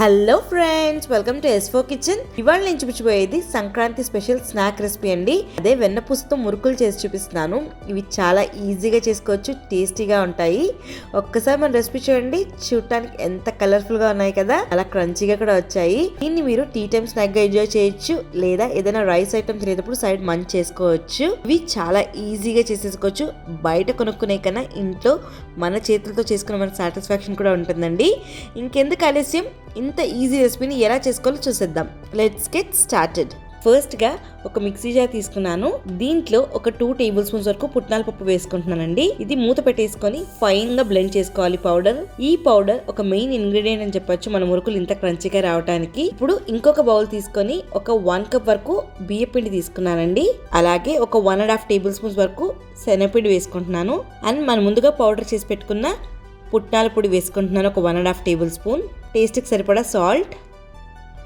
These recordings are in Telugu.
Hello friends, welcome to S4 kitchen. ఇవాళ నేను చూపించబోయేది సంక్రాంతి స్పెషల్ స్నాక్ రెసిపీ అండి. అదే వెన్నపూసతో మురుకులు చేసి చూపిస్తున్నాను. ఇవి చాలా ఈజీగా చేసుకోవచ్చు, టేస్టీగా ఉంటాయి. ఒక్కసారి మన రెసిపీ చూడండి, చూడటానికి ఎంత కలర్ఫుల్ గా ఉన్నాయి కదా, అలా క్రంచీగా కూడా వచ్చాయి. దీన్ని మీరు టీ టైమ్ స్నాక్ గా ఎంజాయ్ చేయొచ్చు, లేదా ఏదైనా రైస్ ఐటమ్ తినేటప్పుడు సైడ్ మంచి చేసుకోవచ్చు. ఇవి చాలా ఈజీగా చేసేసుకోవచ్చు. బయట కొనుక్కునే కన్నా ఇంట్లో మన చేతులతో చేసుకున్న మన సాటిస్ఫాక్షన్ కూడా ఉంటుందండి. ఇంకెందుకు ఆలస్యం, ఇంత ఈజీ రెసిపీని ఎలా చేసుకోవాలో చూసేద్దాం. Let's get started. ఫస్ట్గా ఒక మిక్సీ జార్ తీసుకున్నాను. దీంట్లో ఒక 2 టేబుల్ స్పూన్స్ వరకు పుట్నాల పప్పు వేసుకుంటున్నానండి. ఇది మూత పెట్టేసుకొని ఫైన్ గా బ్లెండ్ చేసుకోవాలి పౌడర్. ఈ పౌడర్ ఒక మెయిన్ ఇంగ్రీడియంట్ అని చెప్పొచ్చు మన మురుకులు ఇంత క్రంచీగా రావడానికి. ఇప్పుడు ఇంకొక బౌల్ తీసుకొని ఒక 1 కప్ వరకు బియ్య పిండి తీసుకున్నానండి. అలాగే ఒక 1.5 టేబుల్ స్పూన్స్ వరకు శనగపిండి వేసుకుంటున్నాను. అండ్ మనం ముందుగా పౌడర్ చేసి పెట్టుకున్న పుట్నాల పొడి వేసుకుంటున్నాను, ఒక 1.5 టేబుల్ స్పూన్. టేస్ట్కి సరిపడా సాల్ట్,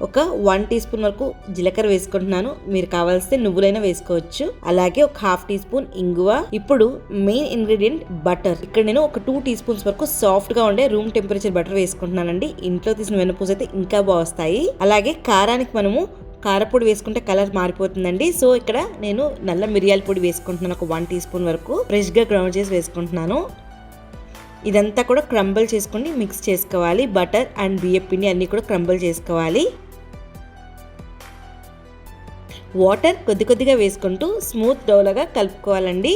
ఒక 1 టీ స్పూన్ వరకు జీలకర్ర వేసుకుంటున్నాను. మీరు కావాల్సిన నువ్వులైనా వేసుకోవచ్చు. అలాగే ఒక 1/2 టీ స్పూన్ ఇంగువ. ఇప్పుడు మెయిన్ ఇంగ్రీడియంట్ బటర్. ఇక్కడ నేను ఒక 2 టీ స్పూన్స్ వరకు సాఫ్ట్ గా ఉండే రూమ్ టెంపరేచర్ బటర్ వేసుకుంటున్నానండి. ఇంట్లో తీసిన వెన్నపూస అయితే ఇంకా బాగుస్తాయి. అలాగే కారానికి మనము కారపొడి వేసుకుంటే కలర్ మారిపోతుందండి. సో ఇక్కడ నేను నల్ల మిరియాల పొడి వేసుకుంటున్నాను, ఒక 1 టీ స్పూన్ వరకు ఫ్రెష్ గా గ్రౌండ్ చేసి వేసుకుంటున్నాను. ఇదంతా కూడా క్రంబల్ చేసుకొని మిక్స్ చేసుకోవాలి. బటర్ అండ్ బియ్యం పిండి అన్నీ కూడా క్రంబల్ చేసుకోవాలి. వాటర్ కొద్ది కొద్దిగా వేసుకుంటూ స్మూత్ డౌలాగా కలుపుకోవాలండి.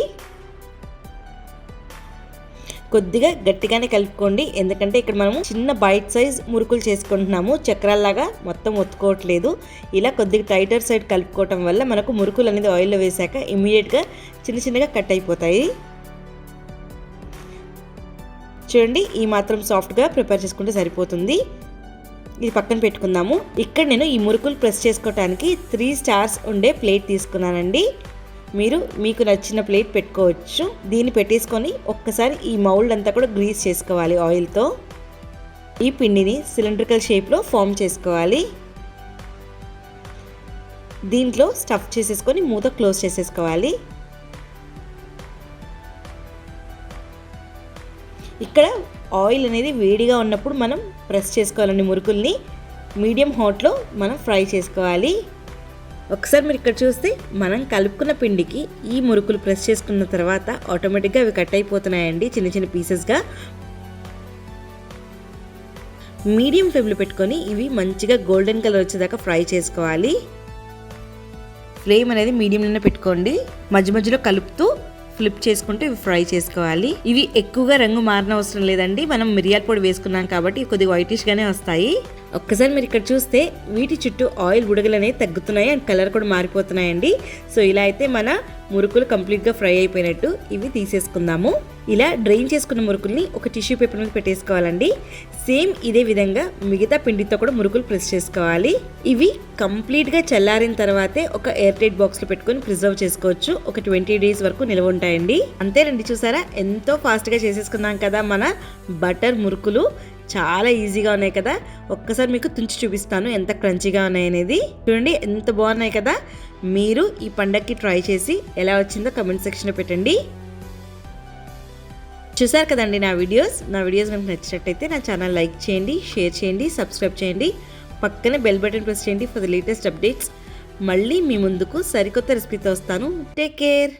కొద్దిగా గట్టిగానే కలుపుకోండి, ఎందుకంటే ఇక్కడ మనము చిన్న బైట్ సైజ్ మురుకులు చేసుకుంటున్నాము. చక్రాల్లాగా మొత్తం ఒత్తుకోవట్లేదు. ఇలా కొద్దిగా టైటర్ సైడ్ కలుపుకోవటం వల్ల మనకు మురుకులు అనేది ఆయిల్లో వేసాక ఇమీడియట్గా చిన్న చిన్నగా కట్ అయిపోతాయి. చూడండి, ఈ మాత్రం సాఫ్ట్గా ప్రిపేర్ చేసుకుంటే సరిపోతుంది. ఇది పక్కన పెట్టుకుందాము. ఇక్కడ నేను ఈ మురుకులు ప్రెస్ చేసుకోవడానికి 3 స్టార్స్ ఉండే ప్లేట్ తీసుకున్నానండి. మీరు మీకు నచ్చిన ప్లేట్ పెట్టుకోవచ్చు. దీన్ని పెట్టేసుకొని ఒక్కసారి ఈ మౌల్డ్ అంతా కూడా గ్రీస్ చేసుకోవాలి ఆయిల్తో. ఈ పిండిని సిలిండ్రికల్ షేప్లో ఫామ్ చేసుకోవాలి. దీంట్లో స్టఫ్ చేసేసుకొని మూత క్లోజ్ చేసేసుకోవాలి. ఇక్కడ ఆయిల్ అనేది వేడిగా ఉన్నప్పుడు మనం ప్రెస్ చేసుకోవాలండి. మురుకుల్ని మీడియం హాట్లో మనం ఫ్రై చేసుకోవాలి. ఒకసారి మీరు ఇక్కడ చూస్తే మనం కలుపుకున్న పిండికి ఈ మురుకులు ప్రెస్ చేసుకున్న తర్వాత ఆటోమేటిక్గా అవి కట్ అయిపోతున్నాయండి చిన్న చిన్న పీసెస్గా. మీడియం ఫ్లేమ్లో పెట్టుకొని ఇవి మంచిగా గోల్డెన్ కలర్ వచ్చేదాకా ఫ్రై చేసుకోవాలి. ఫ్లేమ్ అనేది మీడియంలోనే పెట్టుకోండి. మధ్య మధ్యలో కలుపుతూ ఫ్లిప్ చేసుకుంటూ ఇవి ఫ్రై చేసుకోవాలి. ఇవి ఎక్కువగా రంగు మారన అవసరం లేదండి. మనం మిరియాల పొడి వేసుకున్నాం కాబట్టి కొద్దిగా వైటిష్ గానే వస్తాయి. ఒక్కసారి మీరు ఇక్కడ చూస్తే వీటి చుట్టూ ఆయిల్ బుడగలు అనేవి తగ్గుతున్నాయి అండ్ కలర్ కూడా మారిపోతున్నాయండి. సో ఇలా అయితే మన మురుకులు కంప్లీట్గా ఫ్రై అయిపోయినట్టు. ఇవి తీసేసుకుందాము. ఇలా డ్రైన్ చేసుకున్న మురుకుల్ని ఒక టిష్యూ పేపర్ మీద పెట్టేసుకోవాలండి. సేమ్ ఇదే విధంగా మిగతా పిండితో కూడా మురుకులు ప్రెస్ చేసుకోవాలి. ఇవి కంప్లీట్గా చల్లారిన తర్వాతే ఒక ఎయిర్ టైట్ బాక్స్లో పెట్టుకొని ప్రిజర్వ్ చేసుకోవచ్చు. ఒక 20 డేస్ వరకు నిల్వ ఉంటాయండి. అంతేనండి, చూసారా ఎంతో ఫాస్ట్గా చేసేసుకున్నాం కదా మన బటర్ మురుకులు. చాలా ఈజీగా ఉన్నాయి కదా. ఒక్కసారి మీకు తుంచి చూపిస్తాను ఎంత క్రంచీగా ఉన్నాయి అనేది. చూడండి ఎంత బాగున్నాయి కదా. మీరు ఈ పండగకి ట్రై చేసి ఎలా వచ్చిందో కమెంట్ సెక్షన్లో పెట్టండి. చూసారు కదండి నా వీడియోస్ కనుక నచ్చినట్టయితే నా ఛానల్ లైక్ చేయండి, షేర్ చేయండి, సబ్స్క్రైబ్ చేయండి. పక్కనే బెల్ బటన్ ప్రెస్ చేయండి ఫర్ ద లేటెస్ట్ అప్డేట్స్. మళ్ళీ మీ ముందుకు సరికొత్త రెసిపీతో వస్తాను. Take care.